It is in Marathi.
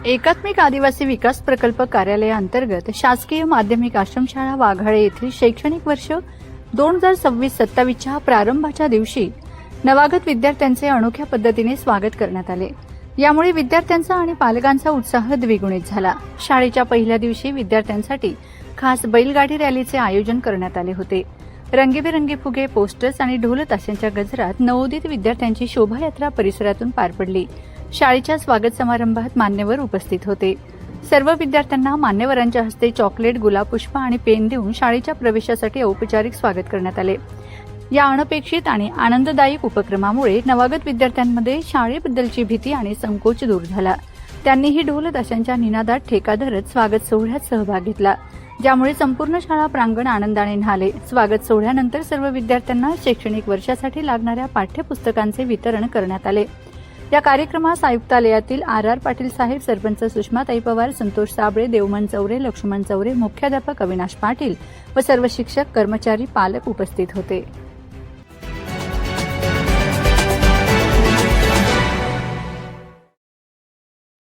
एकात्मिक आदिवासी विकास प्रकल्प कार्यालयाअंतर्गत शासकीय माध्यमिक आश्रमशाळा वाघाळे येथील शैक्षणिक वर्ष 2026-27च्या प्रारंभाच्या दिवशी नवागत विद्यार्थ्यांचे अनोख्या पद्धतीने स्वागत करण्यात आले। यामुळे विद्यार्थ्यांचा आणि पालकांचा उत्साह द्विगुणित झाला। शाळेच्या पहिल्या दिवशी विद्यार्थ्यांसाठी खास बैलगाडी रॅलीचे आयोजन करण्यात आले होते। रंगीबेरंगी फुगे, पोस्टर्स आणि ढोल ताशांच्या गजरात नवोदित विद्यार्थ्यांची शोभायात्रा परिसरातून पार पडली। शाळेच्या स्वागत समारंभात मान्यवर उपस्थित होते। सर्व विद्यार्थ्यांना मान्यवरांच्या हस्ते चॉकलेट, गुलाबपुष्प आणि पेन देऊन शाळेच्या प्रवेशासाठी औपचारिक स्वागत करण्यात आले। या अनपेक्षित आणि आनंददायक उपक्रमामुळे नवागत विद्यार्थ्यांमध्ये शाळेबद्दलची भीती आणि संकोच दूर झाला। त्यांनीही ढोल ताशांच्या निनादात ठेका धरत स्वागत सोहळ्यात सहभाग घेतला, ज्यामुळे संपूर्ण शाळा प्रांगण आनंदाने न्हाले। स्वागत सोहळ्यानंतर सर्व विद्यार्थ्यांना शैक्षणिक वर्षासाठी लागणाऱ्या पाठ्यपुस्तकांचे वितरण करण्यात आले। या कार्यक्रमास आयुक्तालयातील आर पाटील साहेब, सरपंच सुषमाताई पवार, संतोष साबळे, देवमन चौरे, लक्ष्मण चौरे, मुख्याध्यापक अविनाश पाटील व सर्व शिक्षक, कर्मचारी, पालक उपस्थित होते।